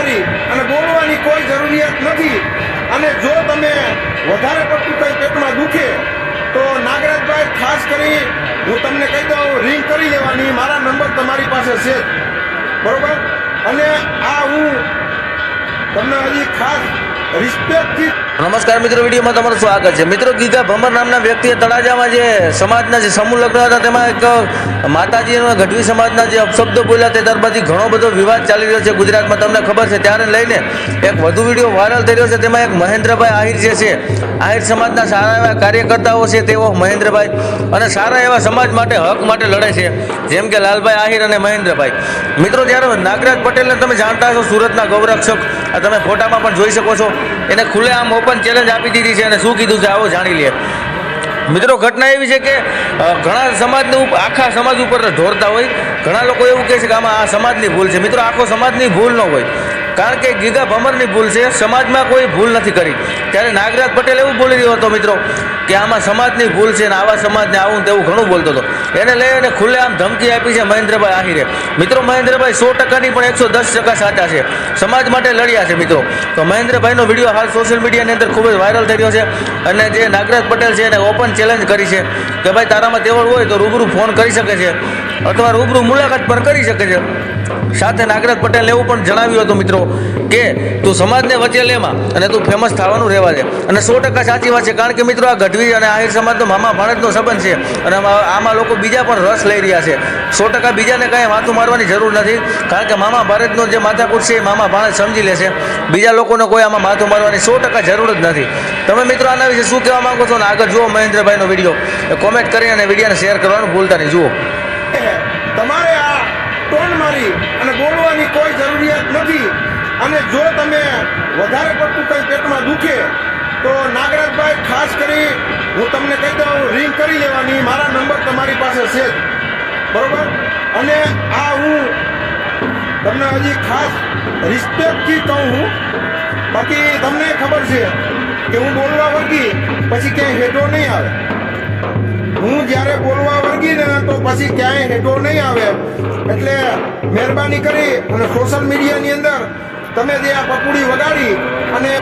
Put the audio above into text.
મારી અને બોલવાની કોઈ જરૂરિયાત નથી. અને જો તમે વધારે પડતું કંઈ પેટમાં દુખે તો નાગરાજભાઈ ખાસ કરી હું તમને કહી દઉં, રિંગ કરી લેવાની. મારા નંબર તમારી પાસે છે, બરોબર? અને આ હું તમને હજી ખાસ રિસ્પેક્ટથી. નમસ્કાર મિત્રો, વિડીયોમાં તમારું સ્વાગત છે. મિત્રો, ગીગા ભમર નામના વ્યક્તિએ તળાજામાં જે સમાજના જે સમૂહ લગ્ન હતા તેમાં એક માતાજી અને ગઢવી સમાજના જે અપશબ્દો બોલ્યા તે ત્યારબાદથી ઘણો બધો વિવાદ ચાલી રહ્યો છે ગુજરાતમાં, તમને ખબર છે. ત્યારે લઈને એક વધુ વિડીયો વાયરલ થઈ રહ્યો છે. તેમાં એક મહેન્દ્રભાઈ આહિર જે છે, આહિર સમાજના સારા એવા કાર્યકર્તાઓ છે તેઓ મહેન્દ્રભાઈ અને સારા એવા સમાજ માટે હક માટે લડે છે, જેમ કે લાલભાઈ આહિર અને મહેન્દ્રભાઈ. મિત્રો, જ્યારે નાગરાજ પટેલને તમે જાણતા છો, સુરતના ગૌરક્ષક, તમે ફોટામાં પણ જોઈ શકો છો, એને ખુલ્લેઆમ ઓપન ચેલેન્જ આપી દીધી છે અને શું કીધું છે આવો જાણી લઈએ. મિત્રો, ઘટના એવી છે કે ઘણા સમાજને આખા સમાજ ઉપર ઢોરતા હોય. ઘણા લોકો એવું કહે છે કે આમાં આ સમાજની ભૂલ છે. મિત્રો, આખો સમાજની ભૂલ ન હોય, કારણ કે ગીગા ભમરની ભૂલ છે, સમાજમાં કોઈ ભૂલ નથી કરી. ત્યારે નાગરાજ પટેલ એવું બોલી રહ્યો હતો મિત્રો કે આમાં સમાજની ભૂલ છે ને આવા સમાજને આવું તેવું ઘણું બોલતો હતો. એને લઈને ખુલ્લેઆમ ધમકી આપી છે મહેન્દ્રભાઈ આહિરે. મિત્રો, મહેન્દ્રભાઈ 100%ની પણ 110% સાચા છે, સમાજ માટે લડ્યા છે. મિત્રો, તો મહેન્દ્રભાઈનો વિડીયો હાલ સોશિયલ મીડિયાની અંદર ખૂબ જ વાયરલ થઈ રહ્યો છે અને જે નાગરાજ પટેલ છે એને ઓપન ચેલેન્જ કરી છે કે ભાઈ તારામાં તેવડ હોય તો રૂબરૂ ફોન કરી શકે છે અથવા રૂબરૂ મુલાકાત પણ કરી શકે છે. સાથે નાગરાજ પટેલે એવું પણ જણાવ્યું હતું મિત્રો કે તું સમાજને વચ્ચે લેમાં અને તું ફેમસ થવાનું રહેવા દે. અને 100% સાચી વાત છે, કારણ કે મિત્રો આ ગઢવી અને આહિર સમાજનો મામા ભાણેજનો સંબંધ છે અને આમાં લોકો બીજા પણ રસ લઈ રહ્યા છે. 100% બીજાને કાંઈ માથું મારવાની જરૂર નથી, કારણ કે મામા ભાણેજનો જે માથાકૂટ છે એ મામા ભાણેજ સમજી લેશે. બીજા લોકોને કોઈ આમાં માથું મારવાની 100% જરૂર જ નથી. તમે મિત્રો આના વિશે શું કહેવા માંગો છો ને આગળ જુઓ મહેન્દ્રભાઈનો વિડીયો, કોમેન્ટ કરી અને વિડીયોને શેર કરવાનું ભૂલતા નહીં. જુઓ, તમારે આ ટોન મારી અને બોલવાની કોઈ જરૂરિયાત નથી. અને જો તમે વધારે પડતું કંઈ પેટમાં દુખે તો નાગરાજભાઈ ખાસ કરી હું તમને કહી દઉં, રિંગ કરી લેવાની. મારા નંબર તમારી પાસે છે, બરોબર? અને આ હું તમને હજી ખાસ રિસ્પેક્ટથી કહું હું. બાકી તમને ખબર છે કે હું બોલવા વર્ગી પછી ક્યાંય હેઠો નહીં આવે. હું જ્યારે બોલવા વર્ગી ને તો પછી ક્યાંય હેઠો નહીં આવે. એટલે મહેરબાની કરી અને સોશિયલ મીડિયાની અંદર તમે જે આ પપુડી વગાડી અને